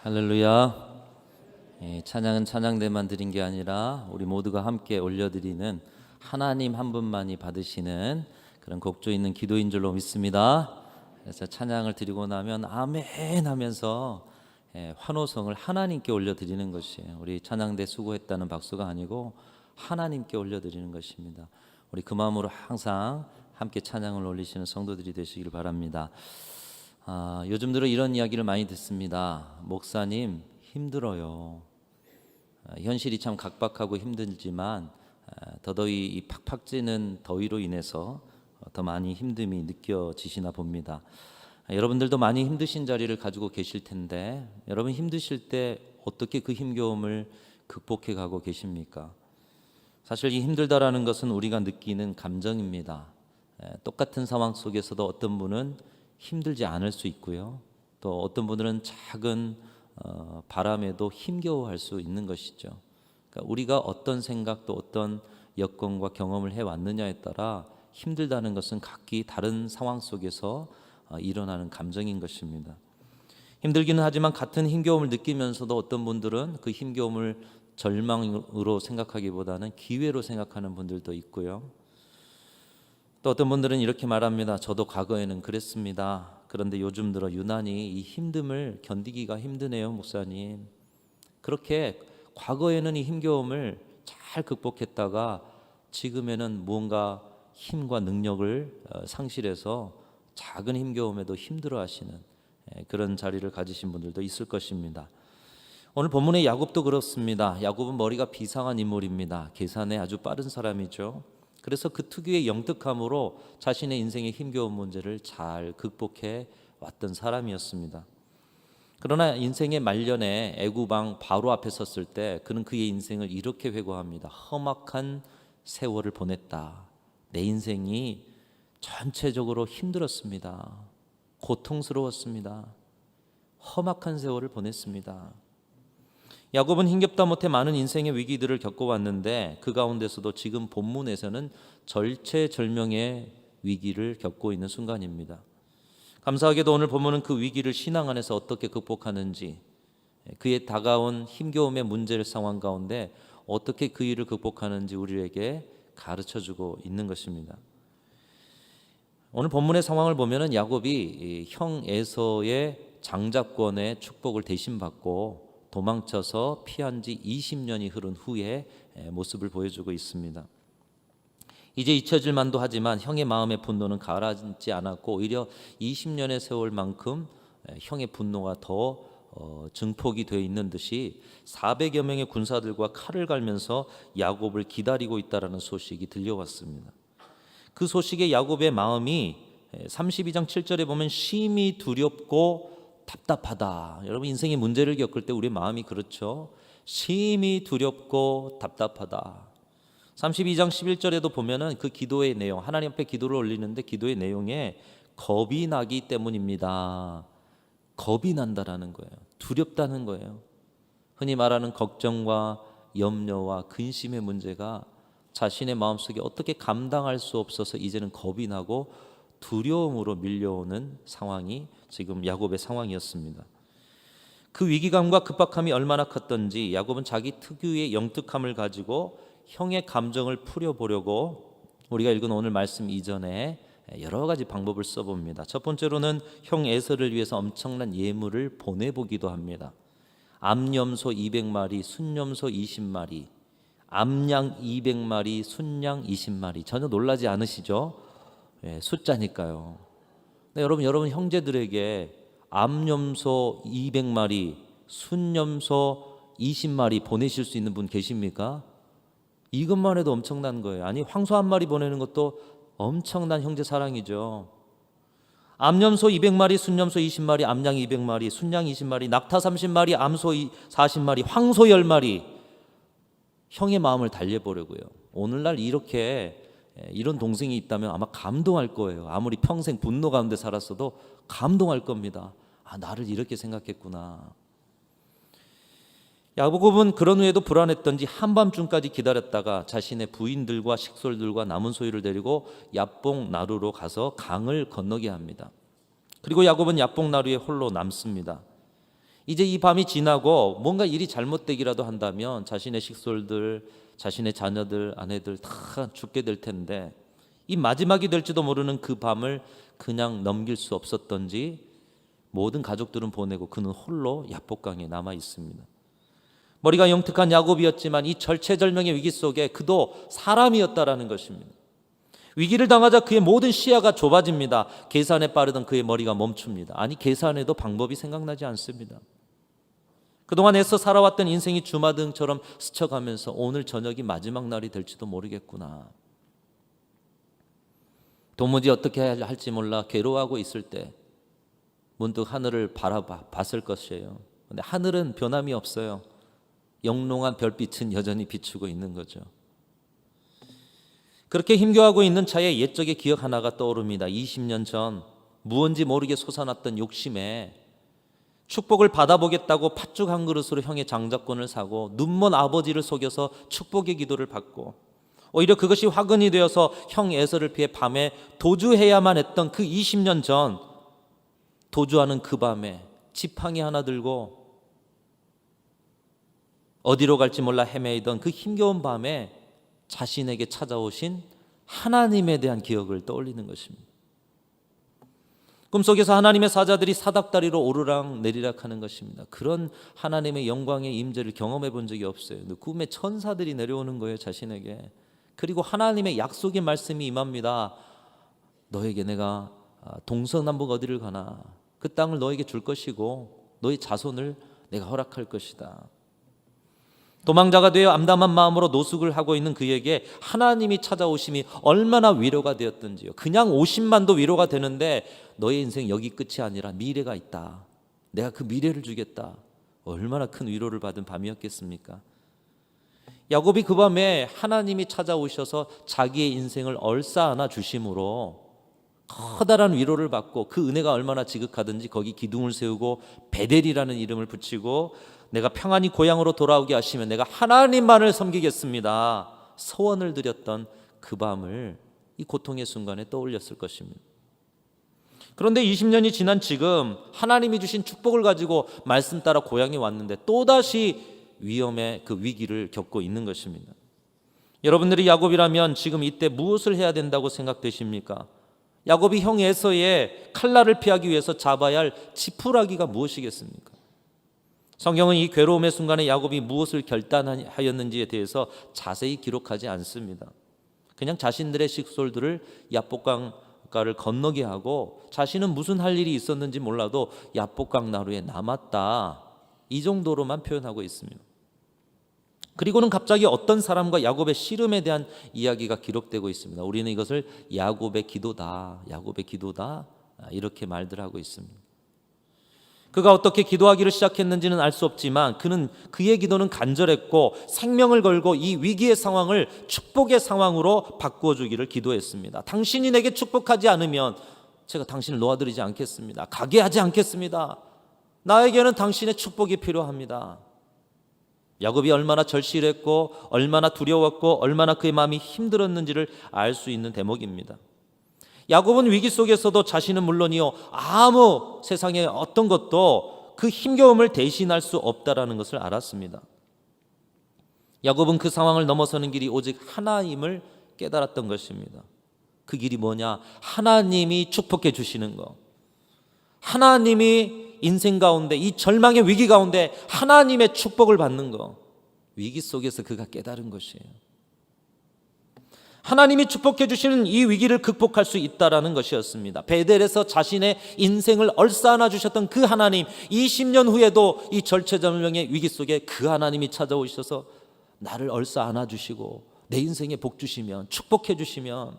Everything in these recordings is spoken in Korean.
할렐루야. 찬양은 찬양대만 드린 게 아니라 우리 모두가 함께 올려드리는 하나님 한 분만이 받으시는 그런 곡조 있는 기도인 줄로 믿습니다. 그래서 찬양을 드리고 나면 아멘 하면서 환호성을 하나님께 올려드리는 것이에요. 우리 찬양대 수고했다는 박수가 아니고 하나님께 올려드리는 것입니다. 우리 그 마음으로 항상 함께 찬양을 올리시는 성도들이 되시길 바랍니다. 요즘 들어 이런 이야기를 많이 듣습니다. 목사님 힘들어요. 현실이 참 각박하고 힘들지만 더더위 이 팍팍 찌는 더위로 인해서 더 많이 힘듦이 느껴지시나 봅니다. 여러분들도 많이 힘드신 자리를 가지고 계실 텐데 여러분 힘드실 때 어떻게 그 힘겨움을 극복해 가고 계십니까? 사실 이 힘들다라는 것은 우리가 느끼는 감정입니다. 똑같은 상황 속에서도 어떤 분은 힘들지 않을 수 있고요. 또 어떤 분들은 작은 바람에도 힘겨워할 수 있는 것이죠. 그러니까 우리가 어떤 생각 또 어떤 여건과 경험을 해왔느냐에 따라 힘들다는 것은 각기 다른 상황 속에서 일어나는 감정인 것입니다. 힘들기는 하지만 같은 힘겨움을 느끼면서도 어떤 분들은 그 힘겨움을 절망으로 생각하기보다는 기회로 생각하는 분들도 있고요. 또 어떤 분들은 이렇게 말합니다. 저도 과거에는 그랬습니다. 그런데 요즘 들어 유난히 이 힘듦을 견디기가 힘드네요, 목사님. 그렇게 과거에는 이 힘겨움을 잘 극복했다가 지금에는 무언가 힘과 능력을 상실해서 작은 힘겨움에도 힘들어하시는 그런 자리를 가지신 분들도 있을 것입니다. 오늘 본문의 야곱도 그렇습니다. 야곱은 머리가 비상한 인물입니다. 계산에 아주 빠른 사람이죠. 그래서 그 특유의 영특함으로 자신의 인생의 힘겨운 문제를 잘 극복해 왔던 사람이었습니다. 그러나 인생의 말년에 애굽 왕 바로 앞에 섰을 때 그는 그의 인생을 이렇게 회고합니다. 험악한 세월을 보냈다. 내 인생이 전체적으로 힘들었습니다. 고통스러웠습니다. 험악한 세월을 보냈습니다. 야곱은 힘겹다 못해 많은 인생의 위기들을 겪어왔는데 그 가운데서도 지금 본문에서는 절체절명의 위기를 겪고 있는 순간입니다. 감사하게도 오늘 본문은 그 위기를 신앙 안에서 어떻게 극복하는지, 그의 다가온 힘겨움의 문제를 상황 가운데 어떻게 그 일을 극복하는지 우리에게 가르쳐주고 있는 것입니다. 오늘 본문의 상황을 보면은 야곱이 형 에서의 장자권의 축복을 대신 받고 도망쳐서 피한 지 20년이 흐른 후에 모습을 보여주고 있습니다. 이제 잊혀질 만도 하지만 형의 마음의 분노는 가라앉지 않았고 오히려 20년의 세월만큼 형의 분노가 더 증폭이 되어 있는 듯이 400여 명의 군사들과 칼을 갈면서 야곱을 기다리고 있다라는 소식이 들려왔습니다. 그 소식에 야곱의 마음이 32장 7절에 보면 심히 두렵고 답답하다. 여러분 인생의 문제를 겪을 때 우리 마음이 그렇죠. 심히 두렵고 답답하다. 32장 11절에도 보면은 그 기도의 내용, 하나님 앞에 기도를 올리는데 기도의 내용에 겁이 나기 때문입니다. 겁이 난다라는 거예요. 두렵다는 거예요. 흔히 말하는 걱정과 염려와 근심의 문제가 자신의 마음속에 어떻게 감당할 수 없어서 이제는 겁이 나고 두려움으로 밀려오는 상황이 지금 야곱의 상황이었습니다. 그 위기감과 급박함이 얼마나 컸던지 야곱은 자기 특유의 영특함을 가지고 형의 감정을 풀어보려고 우리가 읽은 오늘 말씀 이전에 여러 가지 방법을 써봅니다. 첫 번째로는 형 에서를 위해서 엄청난 예물을 보내보기도 합니다. 암염소 200마리, 순염소 20마리, 암양 200마리, 순양 20마리. 전혀 놀라지 않으시죠? 숫자니까요. 여러분 형제들에게 암염소 200마리, 순염소 20마리 보내실 수 있는 분 계십니까? 이것만 해도 엄청난 거예요. 아니 황소 한 마리 보내는 것도 엄청난 형제 사랑이죠. 암염소 200마리, 순염소 20마리, 암양 200마리, 순양 20마리, 낙타 30마리, 암소 40마리, 황소 10마리. 형의 마음을 달래보려고요. 오늘날 이런 동생이 있다면 아마 감동할 거예요. 아무리 평생 분노 가운데 살았어도 감동할 겁니다. 나를 이렇게 생각했구나. 야곱은 그런 후에도 불안했던지 한밤중까지 기다렸다가 자신의 부인들과 식솔들과 남은 소유를 데리고 야복 나루로 가서 강을 건너게 합니다. 그리고 야곱은 야복 나루에 홀로 남습니다. 이제 이 밤이 지나고 뭔가 일이 잘못되기라도 한다면 자신의 식솔들, 자신의 자녀들, 아내들 다 죽게 될 텐데 이 마지막이 될지도 모르는 그 밤을 그냥 넘길 수 없었던지 모든 가족들은 보내고 그는 홀로 야복강에 남아 있습니다. 머리가 영특한 야곱이었지만 이 절체절명의 위기 속에 그도 사람이었다라는 것입니다. 위기를 당하자 그의 모든 시야가 좁아집니다. 계산에 빠르던 그의 머리가 멈춥니다. 아니, 계산해도 방법이 생각나지 않습니다. 그동안 애써 살아왔던 인생이 주마등처럼 스쳐가면서 오늘 저녁이 마지막 날이 될지도 모르겠구나. 도무지 어떻게 할지 몰라 괴로워하고 있을 때 문득 하늘을 바라봤을 것이에요. 근데 하늘은 변함이 없어요. 영롱한 별빛은 여전히 비추고 있는 거죠. 그렇게 힘겨워하고 있는 차에 옛적의 기억 하나가 떠오릅니다. 20년 전 무언지 모르게 솟아났던 욕심에 축복을 받아보겠다고 팥죽 한 그릇으로 형의 장자권을 사고 눈먼 아버지를 속여서 축복의 기도를 받고 오히려 그것이 화근이 되어서 형 애서를 피해 밤에 도주해야만 했던 그 20년 전 도주하는 그 밤에 지팡이 하나 들고 어디로 갈지 몰라 헤매이던 그 힘겨운 밤에 자신에게 찾아오신 하나님에 대한 기억을 떠올리는 것입니다. 꿈속에서 하나님의 사자들이 사닥다리로 오르락 내리락 하는 것입니다. 그런 하나님의 영광의 임재를 경험해 본 적이 없어요. 꿈에 천사들이 내려오는 거예요, 자신에게. 그리고 하나님의 약속의 말씀이 임합니다. 너에게 내가 동서남북 어디를 가나 그 땅을 너에게 줄 것이고 너의 자손을 내가 허락할 것이다. 도망자가 되어 암담한 마음으로 노숙을 하고 있는 그에게 하나님이 찾아오심이 얼마나 위로가 되었던지요. 그냥 오심만도 위로가 되는데 너의 인생 여기 끝이 아니라 미래가 있다. 내가 그 미래를 주겠다. 얼마나 큰 위로를 받은 밤이었겠습니까? 야곱이 그 밤에 하나님이 찾아오셔서 자기의 인생을 얼싸안아 주심으로 커다란 위로를 받고 그 은혜가 얼마나 지극하든지 거기 기둥을 세우고 베델이라는 이름을 붙이고 내가 평안히 고향으로 돌아오게 하시면 내가 하나님만을 섬기겠습니다. 서원을 드렸던 그 밤을 이 고통의 순간에 떠올렸을 것입니다. 그런데 20년이 지난 지금 하나님이 주신 축복을 가지고 말씀 따라 고향에 왔는데 또다시 위험의 그 위기를 겪고 있는 것입니다. 여러분들이 야곱이라면 지금 이때 무엇을 해야 된다고 생각되십니까? 야곱이 형 에서의 칼날을 피하기 위해서 잡아야 할 지푸라기가 무엇이겠습니까? 성경은 이 괴로움의 순간에 야곱이 무엇을 결단하였는지에 대해서 자세히 기록하지 않습니다. 그냥 자신들의 식솔들을 야복강가를 건너게 하고 자신은 무슨 할 일이 있었는지 몰라도 야복강 나루에 남았다, 이 정도로만 표현하고 있습니다. 그리고는 갑자기 어떤 사람과 야곱의 씨름에 대한 이야기가 기록되고 있습니다. 우리는 이것을 야곱의 기도다, 야곱의 기도다, 이렇게 말들 하고 있습니다. 그가 어떻게 기도하기를 시작했는지는 알 수 없지만 그의 기도는 간절했고 생명을 걸고 이 위기의 상황을 축복의 상황으로 바꾸어 주기를 기도했습니다. 당신이 내게 축복하지 않으면 제가 당신을 놓아드리지 않겠습니다. 가게 하지 않겠습니다. 나에게는 당신의 축복이 필요합니다. 야곱이 얼마나 절실했고 얼마나 두려웠고 얼마나 그의 마음이 힘들었는지를 알 수 있는 대목입니다. 야곱은 위기 속에서도 자신은 물론이요 아무 세상의 어떤 것도 그 힘겨움을 대신할 수 없다라는 것을 알았습니다. 야곱은 그 상황을 넘어서는 길이 오직 하나님을 깨달았던 것입니다. 그 길이 뭐냐? 하나님이 축복해 주시는 것. 하나님이 인생 가운데 이 절망의 위기 가운데 하나님의 축복을 받는 것. 위기 속에서 그가 깨달은 것이에요. 하나님이 축복해 주시는 이 위기를 극복할 수 있다라는 것이었습니다. 베델에서 자신의 인생을 얼싸안아 주셨던 그 하나님, 20년 후에도 이 절체절명의 위기 속에 그 하나님이 찾아오셔서 나를 얼싸안아 주시고 내 인생에 복 주시면, 축복해 주시면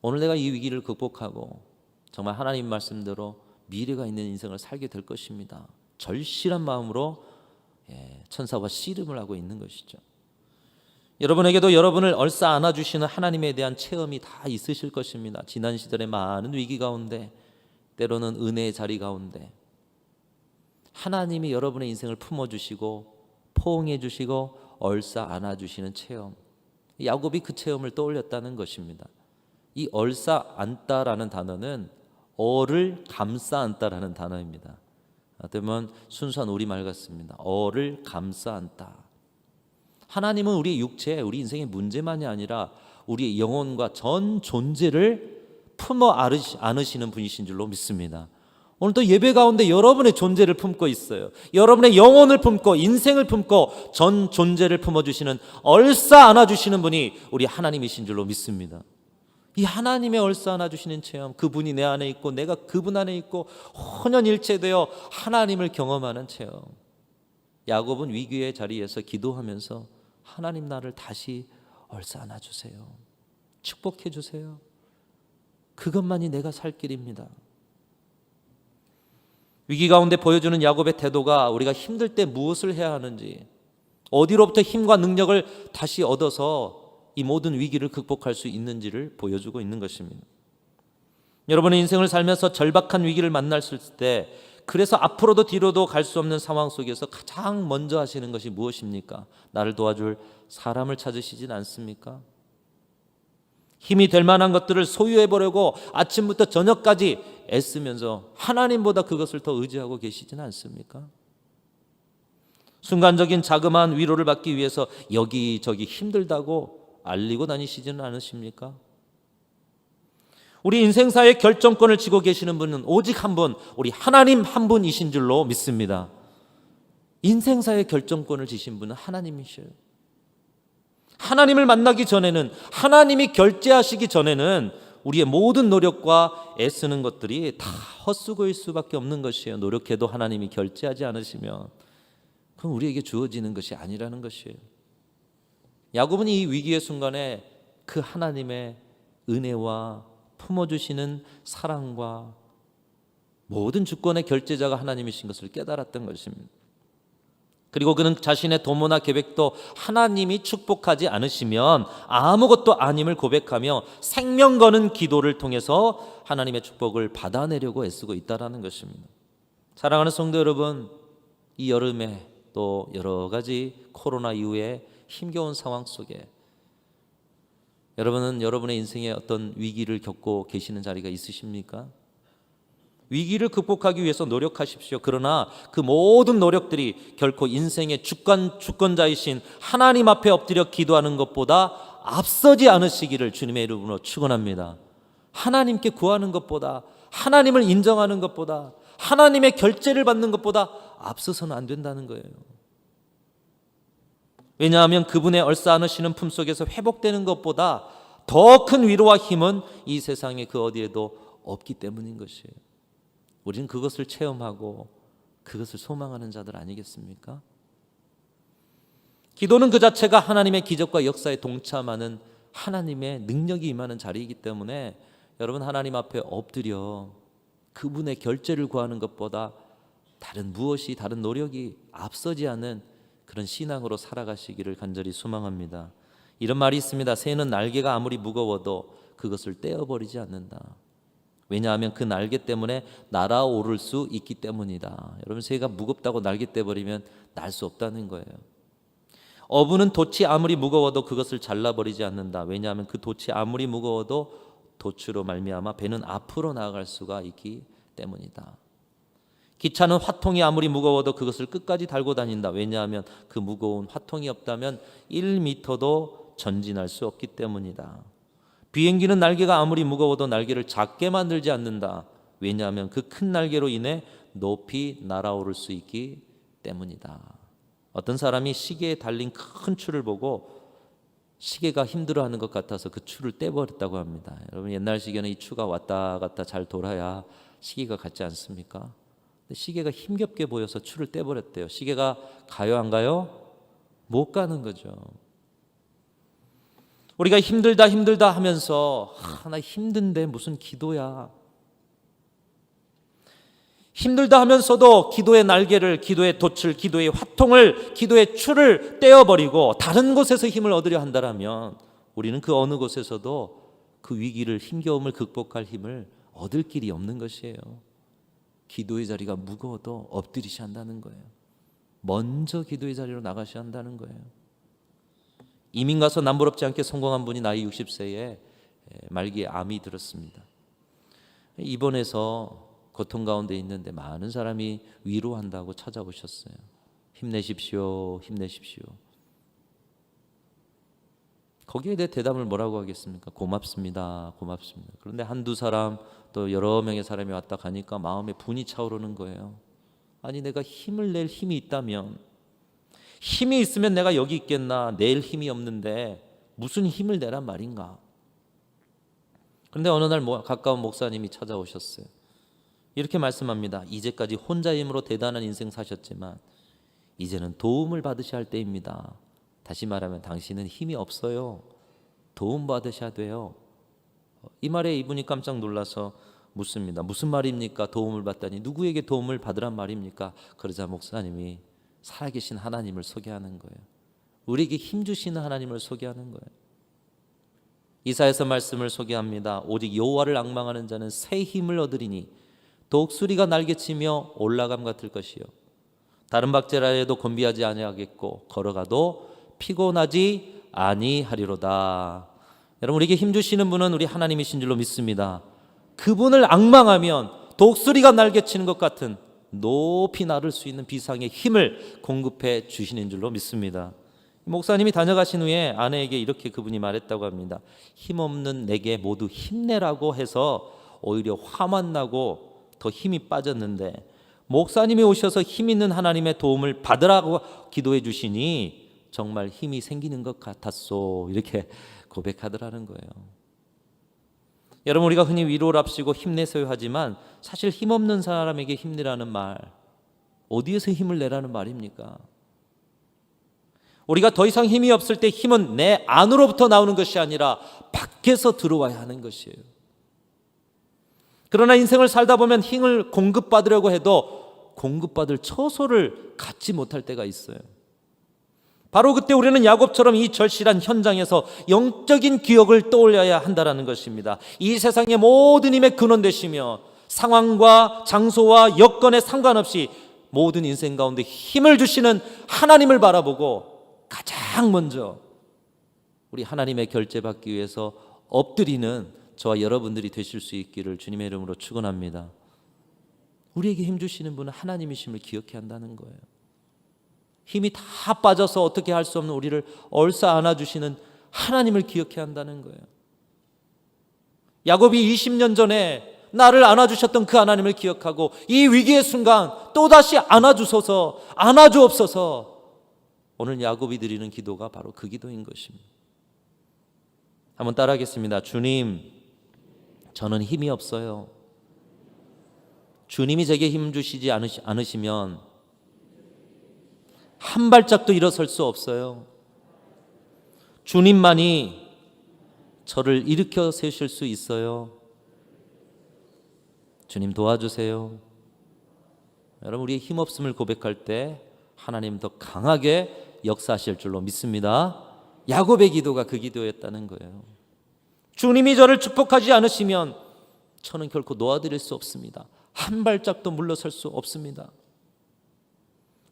오늘 내가 이 위기를 극복하고 정말 하나님 말씀대로 미래가 있는 인생을 살게 될 것입니다. 절실한 마음으로 천사와 씨름을 하고 있는 것이죠. 여러분에게도 여러분을 얼싸 안아주시는 하나님에 대한 체험이 다 있으실 것입니다. 지난 시절의 많은 위기 가운데, 때로는 은혜의 자리 가운데 하나님이 여러분의 인생을 품어주시고 포옹해주시고 얼싸 안아주시는 체험, 야곱이 그 체험을 떠올렸다는 것입니다. 이 얼싸 안다라는 단어는 어를 감싸 안다라는 단어입니다. 어쩌면 순수한 우리말 같습니다. 어를 감싸 안다. 하나님은 우리의 육체, 우리 인생의 문제만이 아니라 우리의 영혼과 전 존재를 품어 안으시는 분이신 줄로 믿습니다. 오늘도 예배 가운데 여러분의 존재를 품고 있어요. 여러분의 영혼을 품고 인생을 품고 전 존재를 품어주시는, 얼싸 안아주시는 분이 우리 하나님이신 줄로 믿습니다. 이 하나님의 얼싸 안아주시는 체험, 그분이 내 안에 있고 내가 그분 안에 있고 혼연일체되어 하나님을 경험하는 체험. 야곱은 위기의 자리에서 기도하면서 하나님 나를 다시 얼싸 안아주세요. 축복해 주세요. 그것만이 내가 살 길입니다. 위기 가운데 보여주는 야곱의 태도가 우리가 힘들 때 무엇을 해야 하는지, 어디로부터 힘과 능력을 다시 얻어서 이 모든 위기를 극복할 수 있는지를 보여주고 있는 것입니다. 여러분의 인생을 살면서 절박한 위기를 만났을 때, 그래서 앞으로도 뒤로도 갈 수 없는 상황 속에서 가장 먼저 하시는 것이 무엇입니까? 나를 도와줄 사람을 찾으시진 않습니까? 힘이 될 만한 것들을 소유해 보려고 아침부터 저녁까지 애쓰면서 하나님보다 그것을 더 의지하고 계시진 않습니까? 순간적인 자그마한 위로를 받기 위해서 여기저기 힘들다고 알리고 다니시지는 않으십니까? 우리 인생사의 결정권을 쥐고 계시는 분은 오직 한 분, 우리 하나님 한 분이신 줄로 믿습니다. 인생사의 결정권을 지신 분은 하나님이셔요. 하나님을 만나기 전에는, 하나님이 결제하시기 전에는 우리의 모든 노력과 애쓰는 것들이 다 헛수고일 수밖에 없는 것이에요. 노력해도 하나님이 결제하지 않으시면 그럼 우리에게 주어지는 것이 아니라는 것이에요. 야곱은 이 위기의 순간에 그 하나님의 은혜와 품어주시는 사랑과 모든 주권의 결제자가 하나님이신 것을 깨달았던 것입니다. 그리고 그는 자신의 도모나 계획도 하나님이 축복하지 않으시면 아무것도 아님을 고백하며 생명 거는 기도를 통해서 하나님의 축복을 받아내려고 애쓰고 있다는 것입니다. 사랑하는 성도 여러분, 이 여름에 또 여러 가지 코로나 이후에 힘겨운 상황 속에 여러분은 여러분의 인생에 어떤 위기를 겪고 계시는 자리가 있으십니까? 위기를 극복하기 위해서 노력하십시오. 그러나 그 모든 노력들이 결코 인생의 주권자이신 하나님 앞에 엎드려 기도하는 것보다 앞서지 않으시기를 주님의 이름으로 축원합니다. 하나님께 구하는 것보다, 하나님을 인정하는 것보다, 하나님의 결제를 받는 것보다 앞서서는 안 된다는 거예요. 왜냐하면 그분의 얼싸 안으시는 품속에서 회복되는 것보다 더 큰 위로와 힘은 이 세상의 그 어디에도 없기 때문인 것이에요. 우리는 그것을 체험하고 그것을 소망하는 자들 아니겠습니까? 기도는 그 자체가 하나님의 기적과 역사에 동참하는 하나님의 능력이 임하는 자리이기 때문에 여러분, 하나님 앞에 엎드려 그분의 결제를 구하는 것보다 다른 무엇이, 다른 노력이 앞서지 않는 그런 신앙으로 살아가시기를 간절히 소망합니다. 이런 말이 있습니다. 새는 날개가 아무리 무거워도 그것을 떼어버리지 않는다. 왜냐하면 그 날개 때문에 날아오를 수 있기 때문이다. 여러분, 새가 무겁다고 날개 떼버리면 날 수 없다는 거예요. 어부는 돛이 아무리 무거워도 그것을 잘라버리지 않는다. 왜냐하면 그 돛이 아무리 무거워도 돛으로 말미암아 배는 앞으로 나아갈 수가 있기 때문이다. 기차는 화통이 아무리 무거워도 그것을 끝까지 달고 다닌다. 왜냐하면 그 무거운 화통이 없다면 1m도 전진할 수 없기 때문이다. 비행기는 날개가 아무리 무거워도 날개를 작게 만들지 않는다. 왜냐하면 그 큰 날개로 인해 높이 날아오를 수 있기 때문이다. 어떤 사람이 시계에 달린 큰 줄을 보고 시계가 힘들어하는 것 같아서 그 줄을 떼버렸다고 합니다. 여러분, 옛날 시계는 이 추가 왔다 갔다 잘 돌아야 시계가 같지 않습니까? 근데 시계가 힘겹게 보여서 줄을 떼버렸대요. 시계가 가요 안 가요? 못 가는 거죠. 우리가 힘들다 하면서 나 힘든데 무슨 기도야. 힘들다 하면서도 기도의 날개를, 기도의 돛을, 기도의 화통을, 기도의 줄을 떼어버리고 다른 곳에서 힘을 얻으려 한다면 우리는 그 어느 곳에서도 그 위기를, 힘겨움을 극복할 힘을 얻을 길이 없는 것이에요. 기도의 자리가 무거워도 엎드리셔야 한다는 거예요. 먼저 기도의 자리로 나가셔야 한다는 거예요. 이민 가서 남부럽지 않게 성공한 분이 나이 60세에 말기에 암이 들었습니다. 입원해서 고통 가운데 있는데 많은 사람이 위로한다고 찾아오셨어요. 힘내십시오, 힘내십시오. 거기에 대해 대답을 뭐라고 하겠습니까? 고맙습니다, 고맙습니다. 그런데 한두 사람 또 여러 명의 사람이 왔다 가니까 마음에 분이 차오르는 거예요. 아니, 내가 힘을 낼 힘이 있다면, 힘이 있으면 내가 여기 있겠나? 낼 힘이 없는데 무슨 힘을 내란 말인가? 그런데 어느 날 가까운 목사님이 찾아오셨어요. 이렇게 말씀합니다. 이제까지 혼자 힘으로 대단한 인생 사셨지만 이제는 도움을 받으셔야 할 때입니다. 다시 말하면 당신은 힘이 없어요. 도움 받으셔야 돼요. 이 말에 이분이 깜짝 놀라서 묻습니다. 무슨 말입니까? 도움을 받다니. 누구에게 도움을 받으란 말입니까? 그러자 목사님이 살아계신 하나님을 소개하는 거예요. 우리에게 힘 주시는 하나님을 소개하는 거예요. 이사야서 말씀을 소개합니다. 오직 여호와를 앙망하는 자는 새 힘을 얻으리니 독수리가 날개치며 올라감 같을 것이요 다른 박제라 해도 곤비하지 아니하겠고 걸어가도 피곤하지 아니하리로다. 여러분, 우리에게 힘 주시는 분은 우리 하나님이신 줄로 믿습니다. 그분을 앙망하면 독수리가 날개치는 것 같은 높이 나를 수 있는 비상의 힘을 공급해 주시는 줄로 믿습니다. 목사님이 다녀가신 후에 아내에게 이렇게 그분이 말했다고 합니다. 힘없는 내게 모두 힘내라고 해서 오히려 화만 나고 더 힘이 빠졌는데 목사님이 오셔서 힘 있는 하나님의 도움을 받으라고 기도해 주시니 정말 힘이 생기는 것 같았소. 이렇게 고백하더라는 거예요. 여러분, 우리가 흔히 위로랍시고 힘내세요 하지만 사실 힘없는 사람에게 힘내라는 말, 어디에서 힘을 내라는 말입니까? 우리가 더 이상 힘이 없을 때 힘은 내 안으로부터 나오는 것이 아니라 밖에서 들어와야 하는 것이에요. 그러나 인생을 살다 보면 힘을 공급받으려고 해도 공급받을 처소를 갖지 못할 때가 있어요. 바로 그때 우리는 야곱처럼 이 절실한 현장에서 영적인 기억을 떠올려야 한다는 것입니다. 이 세상의 모든 힘의 근원 되시며 상황과 장소와 여건에 상관없이 모든 인생 가운데 힘을 주시는 하나님을 바라보고 가장 먼저 우리 하나님의 결제받기 위해서 엎드리는 저와 여러분들이 되실 수 있기를 주님의 이름으로 축원합니다. 우리에게 힘 주시는 분은 하나님이심을 기억해야 한다는 거예요. 힘이 다 빠져서 어떻게 할 수 없는 우리를 얼싸 안아주시는 하나님을 기억해야 한다는 거예요. 야곱이 20년 전에 나를 안아주셨던 그 하나님을 기억하고 이 위기의 순간 또다시 안아주소서, 안아주옵소서. 오늘 야곱이 드리는 기도가 바로 그 기도인 것입니다. 한번 따라하겠습니다. 주님, 저는 힘이 없어요. 주님이 제게 힘 주시지 않으시면 한 발짝도 일어설 수 없어요. 주님만이 저를 일으켜 세우실 수 있어요. 주님 도와주세요. 여러분, 우리의 힘없음을 고백할 때 하나님 더 강하게 역사하실 줄로 믿습니다. 야곱의 기도가 그 기도였다는 거예요. 주님이 저를 축복하지 않으시면 저는 결코 놓아드릴 수 없습니다. 한 발짝도 물러설 수 없습니다.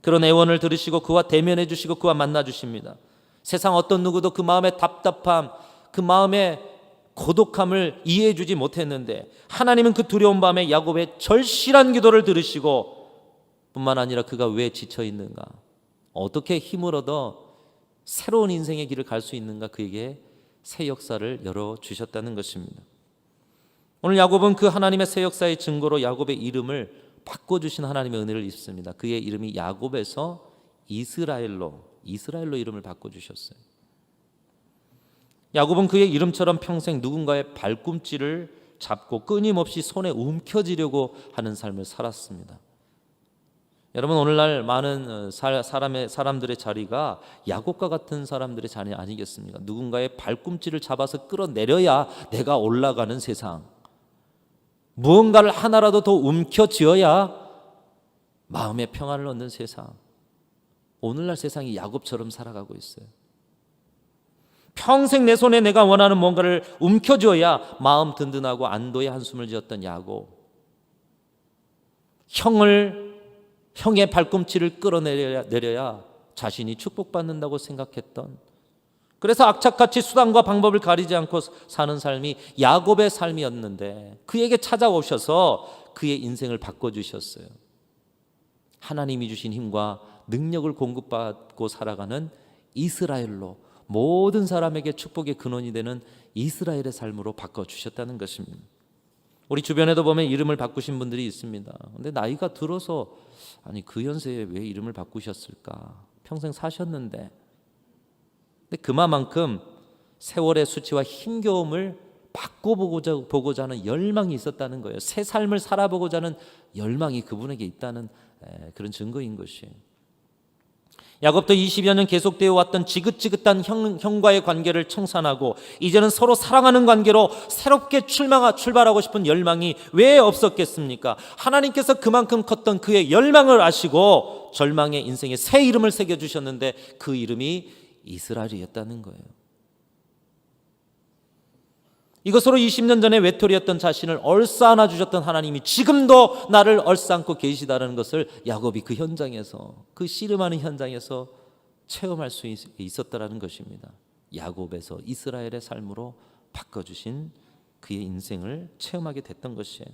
그런 애원을 들으시고 그와 대면해 주시고 그와 만나 주십니다. 세상 어떤 누구도 그 마음의 답답함, 그 마음의 고독함을 이해해 주지 못했는데 하나님은 그 두려운 밤에 야곱의 절실한 기도를 들으시고 뿐만 아니라 그가 왜 지쳐 있는가, 어떻게 힘을 얻어 새로운 인생의 길을 갈 수 있는가, 그에게 새 역사를 열어주셨다는 것입니다. 오늘 야곱은 그 하나님의 새 역사의 증거로 야곱의 이름을 바꿔주신 하나님의 은혜를 입습니다. 그의 이름이 야곱에서 이스라엘로 이름을 바꿔주셨어요. 야곱은 그의 이름처럼 평생 누군가의 발꿈치를 잡고 끊임없이 손에 움켜쥐려고 하는 삶을 살았습니다. 여러분, 오늘날 많은 사람들의 자리가 야곱과 같은 사람들의 자리 아니겠습니까? 누군가의 발꿈치를 잡아서 끌어내려야 내가 올라가는 세상, 무언가를 하나라도 더 움켜쥐어야 마음의 평안을 얻는 세상. 오늘날 세상이 야곱처럼 살아가고 있어요. 평생 내 손에 내가 원하는 뭔가를 움켜쥐어야 마음 든든하고 안도의 한숨을 지었던 야곱, 형의 발꿈치를 끌어내려야 자신이 축복받는다고 생각했던 그래서 악착같이 수단과 방법을 가리지 않고 사는 삶이 야곱의 삶이었는데 그에게 찾아오셔서 그의 인생을 바꿔주셨어요. 하나님이 주신 힘과 능력을 공급받고 살아가는 이스라엘로, 모든 사람에게 축복의 근원이 되는 이스라엘의 삶으로 바꿔주셨다는 것입니다. 우리 주변에도 보면 이름을 바꾸신 분들이 있습니다. 근데 나이가 들어서 아니 그 연세에 왜 이름을 바꾸셨을까? 평생 사셨는데. 근데 그만큼 세월의 수치와 힘겨움을 바꿔보고자 하는 열망이 있었다는 거예요. 새 삶을 살아보고자 하는 열망이 그분에게 있다는 그런 증거인 것이에요. 야곱도 20여 년 계속되어 왔던 지긋지긋한 형과의 관계를 청산하고 이제는 서로 사랑하는 관계로 새롭게 출발하고 싶은 열망이 왜 없었겠습니까? 하나님께서 그만큼 컸던 그의 열망을 아시고 절망의 인생에 새 이름을 새겨주셨는데 그 이름이 이스라엘이었다는 거예요. 이것으로 20년 전에 외톨이였던 자신을 얼싸안아 주셨던 하나님이 지금도 나를 얼싸안고 계시다는 것을 야곱이 그 현장에서, 그 씨름하는 현장에서 체험할 수 있었다는 것입니다. 야곱에서 이스라엘의 삶으로 바꿔주신 그의 인생을 체험하게 됐던 것이에요.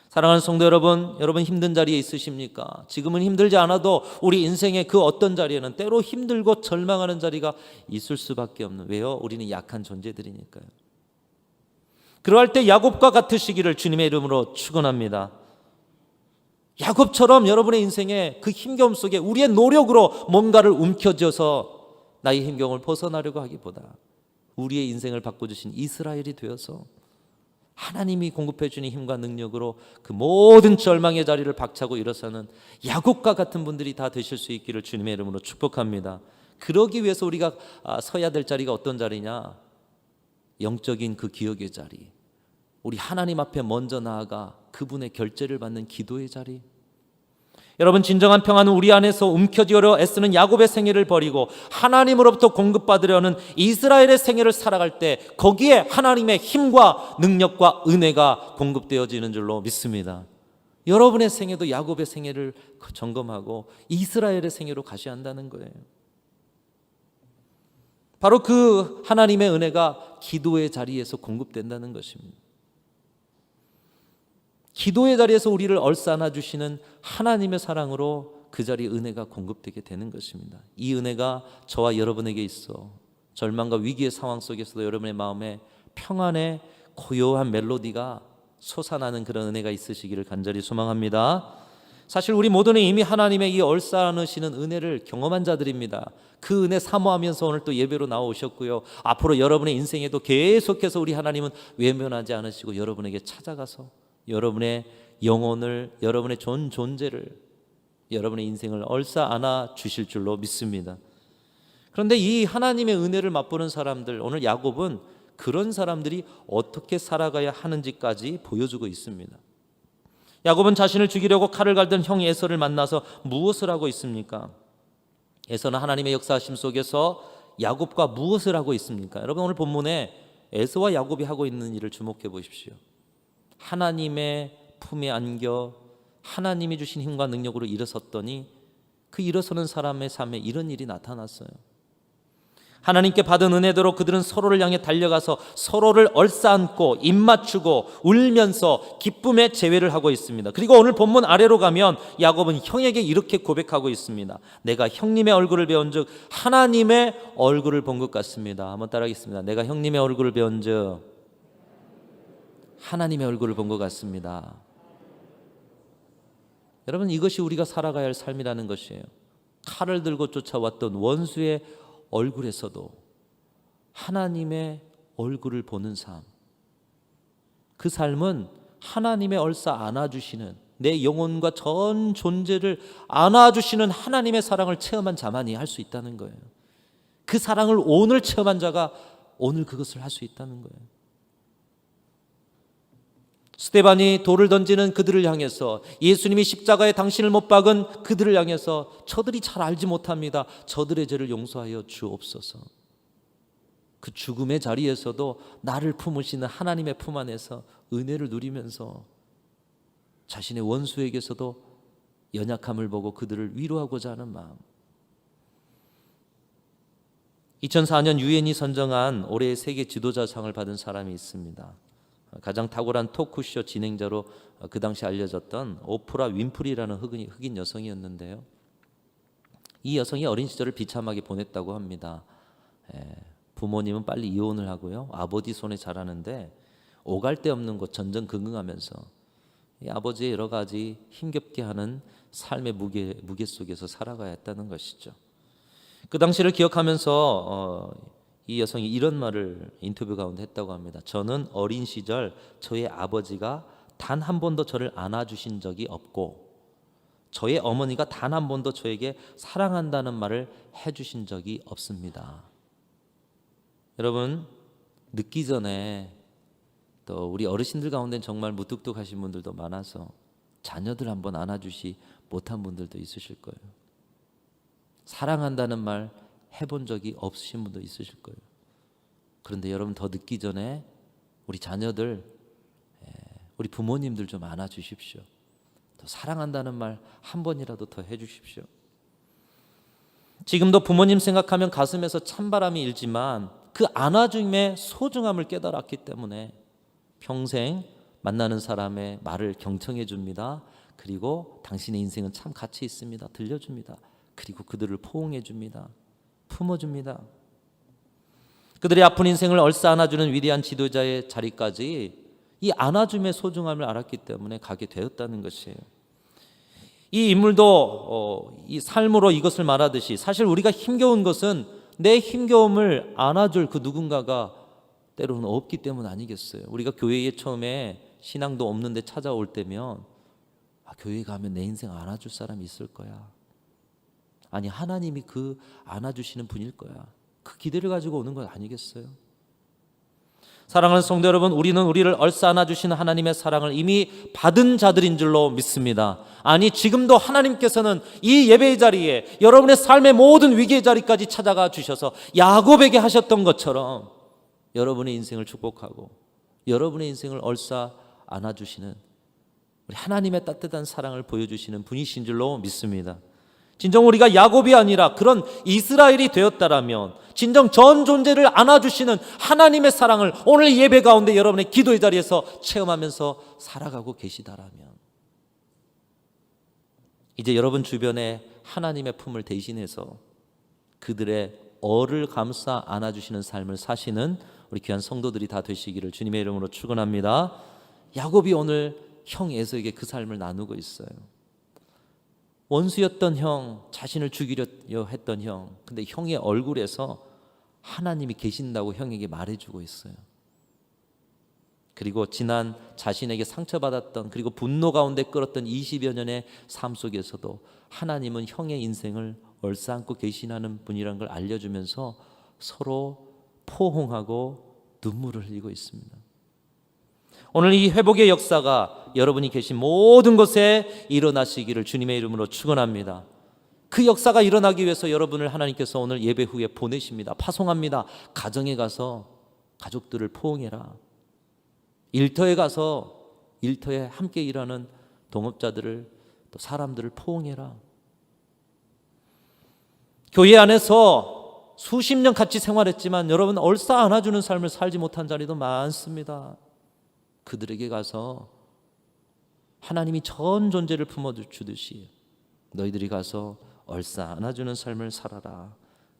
사랑하는 성도 여러분, 여러분 힘든 자리에 있으십니까? 지금은 힘들지 않아도 우리 인생의 그 어떤 자리에는 때로 힘들고 절망하는 자리가 있을 수밖에 없는, 왜요? 우리는 약한 존재들이니까요. 그러할 때 야곱과 같으시기를 주님의 이름으로 축원합니다. 야곱처럼 여러분의 인생에 그 힘겨움 속에 우리의 노력으로 뭔가를 움켜쥐어서 나의 힘겨움을 벗어나려고 하기보다 우리의 인생을 바꿔주신 이스라엘이 되어서 하나님이 공급해 주는 힘과 능력으로 그 모든 절망의 자리를 박차고 일어서는 야곱과 같은 분들이 다 되실 수 있기를 주님의 이름으로 축복합니다. 그러기 위해서 우리가 서야 될 자리가 어떤 자리냐? 영적인 그 기억의 자리, 우리 하나님 앞에 먼저 나아가 그분의 결제를 받는 기도의 자리. 여러분, 진정한 평안은 우리 안에서 움켜쥐려 애쓰는 야곱의 생애를 버리고 하나님으로부터 공급받으려는 이스라엘의 생애를 살아갈 때 거기에 하나님의 힘과 능력과 은혜가 공급되어지는 줄로 믿습니다. 여러분의 생애도 야곱의 생애를 점검하고 이스라엘의 생애로 가셔야 한다는 거예요. 바로 그 하나님의 은혜가 기도의 자리에서 공급된다는 것입니다. 기도의 자리에서 우리를 얼싸안아 주시는 하나님의 사랑으로 그 자리에 은혜가 공급되게 되는 것입니다. 이 은혜가 저와 여러분에게 있어 절망과 위기의 상황 속에서도 여러분의 마음에 평안의 고요한 멜로디가 솟아나는 그런 은혜가 있으시기를 간절히 소망합니다. 사실 우리 모두는 이미 하나님의 이 얼싸안으시는 은혜를 경험한 자들입니다. 그 은혜 사모하면서 오늘 또 예배로 나오셨고요. 앞으로 여러분의 인생에도 계속해서 우리 하나님은 외면하지 않으시고 여러분에게 찾아가서 여러분의 영혼을, 여러분의 존재를, 여러분의 인생을 얼싸안아 주실 줄로 믿습니다. 그런데 이 하나님의 은혜를 맛보는 사람들, 오늘 야곱은 그런 사람들이 어떻게 살아가야 하는지까지 보여주고 있습니다. 야곱은 자신을 죽이려고 칼을 갈던 형 에서를 만나서 무엇을 하고 있습니까? 에서는 하나님의 역사하심 속에서 야곱과 무엇을 하고 있습니까? 여러분, 오늘 본문에 에서와 야곱이 하고 있는 일을 주목해 보십시오. 하나님의 품에 안겨 하나님이 주신 힘과 능력으로 일어섰더니 그 일어서는 사람의 삶에 이런 일이 나타났어요. 하나님께 받은 은혜대로 그들은 서로를 향해 달려가서 서로를 얼싸안고 입맞추고 울면서 기쁨의 제외를 하고 있습니다. 그리고 오늘 본문 아래로 가면 야곱은 형에게 이렇게 고백하고 있습니다. 내가 형님의 얼굴을 배운즉 하나님의 얼굴을 본 것 같습니다. 한번 따라하겠습니다. 내가 형님의 얼굴을 배운즉 하나님의 얼굴을 본 것 같습니다. 여러분, 이것이 우리가 살아가야 할 삶이라는 것이에요. 칼을 들고 쫓아왔던 원수의 얼굴에서도 하나님의 얼굴을 보는 삶, 그 삶은 하나님의 얼싸 안아주시는, 내 영혼과 전 존재를 안아주시는 하나님의 사랑을 체험한 자만이 할 수 있다는 거예요. 그 사랑을 오늘 체험한 자가 오늘 그것을 할 수 있다는 거예요. 스데반이 돌을 던지는 그들을 향해서, 예수님이 십자가에 당신을 못 박은 그들을 향해서 저들이 잘 알지 못합니다. 저들의 죄를 용서하여 주옵소서. 그 죽음의 자리에서도 나를 품으시는 하나님의 품 안에서 은혜를 누리면서 자신의 원수에게서도 연약함을 보고 그들을 위로하고자 하는 마음. 2004년 유엔이 선정한 올해의 세계 지도자상을 받은 사람이 있습니다. 가장 탁월한 토크쇼 진행자로 그 당시 알려졌던 오프라 윈프리라는 흑인 여성이었는데요. 이 여성이 어린 시절을 비참하게 보냈다고 합니다. 부모님은 빨리 이혼을 하고요. 아버지 손에 자라는데 오갈 데 없는 곳 전전긍긍하면서 이 아버지의 여러 가지 힘겹게 하는 삶의 무게 속에서 살아가야 했다는 것이죠. 그 당시를 기억하면서 이 여성이 이런 말을 인터뷰 가운데 했다고 합니다. 저는 어린 시절 저의 아버지가 단 한 번도 저를 안아주신 적이 없고 저의 어머니가 단 한 번도 저에게 사랑한다는 말을 해주신 적이 없습니다. 여러분, 늦기 전에 또 우리 어르신들 가운데는 정말 무뚝뚝하신 분들도 많아서 자녀들 한번 안아주시 못한 분들도 있으실 거예요. 사랑한다는 말 해본 적이 없으신 분도 있으실 거예요. 그런데 여러분, 더 늦기 전에 우리 자녀들, 우리 부모님들 좀 안아주십시오. 더 사랑한다는 말 한 번이라도 더 해주십시오. 지금도 부모님 생각하면 가슴에서 찬바람이 일지만 그 안아줌의 소중함을 깨달았기 때문에 평생 만나는 사람의 말을 경청해 줍니다. 그리고 당신의 인생은 참 가치 있습니다. 들려줍니다. 그리고 그들을 포옹해 줍니다. 품어줍니다. 그들의 아픈 인생을 얼싸 안아주는 위대한 지도자의 자리까지 이 안아줌의 소중함을 알았기 때문에 가게 되었다는 것이에요. 이 인물도 이 삶으로 이것을 말하듯이 사실 우리가 힘겨운 것은 내 힘겨움을 안아줄 그 누군가가 때로는 없기 때문 아니겠어요. 우리가 교회에 처음에 신앙도 없는데 찾아올 때면 교회 가면 내 인생 안아줄 사람이 있을 거야. 아니, 하나님이 그 안아주시는 분일 거야. 그 기대를 가지고 오는 건 아니겠어요? 사랑하는 성도 여러분, 우리는 우리를 얼싸 안아주시는 하나님의 사랑을 이미 받은 자들인 줄로 믿습니다. 아니, 지금도 하나님께서는 이 예배의 자리에 여러분의 삶의 모든 위기의 자리까지 찾아가 주셔서 야곱에게 하셨던 것처럼 여러분의 인생을 축복하고 여러분의 인생을 얼싸 안아주시는 우리 하나님의 따뜻한 사랑을 보여주시는 분이신 줄로 믿습니다. 진정 우리가 야곱이 아니라 그런 이스라엘이 되었다라면, 진정 전 존재를 안아주시는 하나님의 사랑을 오늘 예배 가운데 여러분의 기도의 자리에서 체험하면서 살아가고 계시다라면, 이제 여러분 주변에 하나님의 품을 대신해서 그들의 얼을 감싸 안아주시는 삶을 사시는 우리 귀한 성도들이 다 되시기를 주님의 이름으로 축원합니다. 야곱이 오늘 형 에서에게 그 삶을 나누고 있어요. 원수였던 형, 자신을 죽이려 했던 형, 근데 형의 얼굴에서 하나님이 계신다고 형에게 말해주고 있어요. 그리고 지난 자신에게 상처받았던, 그리고 분노 가운데 끌었던 20여 년의 삶 속에서도 하나님은 형의 인생을 얼싸안고 계시는 분이라는 걸 알려주면서 서로 포옹하고 눈물을 흘리고 있습니다. 오늘 이 회복의 역사가 여러분이 계신 모든 곳에 일어나시기를 주님의 이름으로 축원합니다. 그 역사가 일어나기 위해서 여러분을 하나님께서 오늘 예배 후에 보내십니다. 파송합니다. 가정에 가서 가족들을 포옹해라. 일터에 가서 일터에 함께 일하는 동업자들을, 또 사람들을 포옹해라. 교회 안에서 수십 년 같이 생활했지만 여러분 얼싸 안아주는 삶을 살지 못한 자리도 많습니다. 그들에게 가서 하나님이 전 존재를 품어주듯이 너희들이 가서 얼싸 안아주는 삶을 살아라.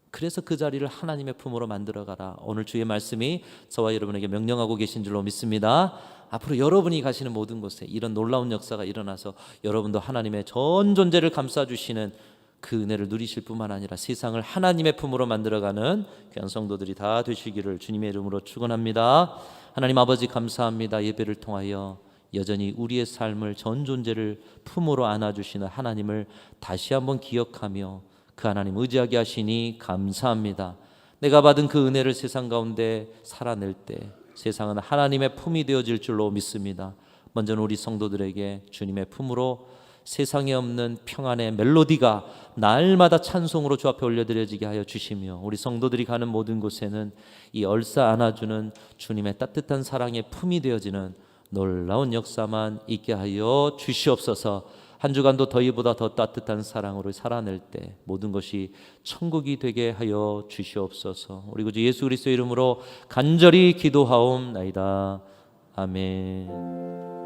그래서 그 자리를 하나님의 품으로 만들어가라. 오늘 주의 말씀이 저와 여러분에게 명령하고 계신 줄로 믿습니다. 앞으로 여러분이 가시는 모든 곳에 이런 놀라운 역사가 일어나서 여러분도 하나님의 전 존재를 감싸주시는 그 은혜를 누리실 뿐만 아니라 세상을 하나님의 품으로 만들어가는 귀한 성도들이 다 되시기를 주님의 이름으로 축원합니다. 하나님 아버지 감사합니다. 예배를 통하여 여전히 우리의 삶을 전 존재를 품으로 안아주시는 하나님을 다시 한번 기억하며 그 하나님 의지하게 하시니 감사합니다. 내가 받은 그 은혜를 세상 가운데 살아낼 때 세상은 하나님의 품이 되어질 줄로 믿습니다. 먼저는 우리 성도들에게 주님의 품으로 세상에 없는 평안의 멜로디가 날마다 찬송으로 주 앞에 올려드려지게 하여 주시며, 우리 성도들이 가는 모든 곳에는 이 얼싸 안아주는 주님의 따뜻한 사랑의 품이 되어지는 놀라운 역사만 있게 하여 주시옵소서. 한 주간도 더위보다 더 따뜻한 사랑으로 살아낼 때 모든 것이 천국이 되게 하여 주시옵소서. 우리 구주 예수 그리스도의 이름으로 간절히 기도하옵나이다. 아멘.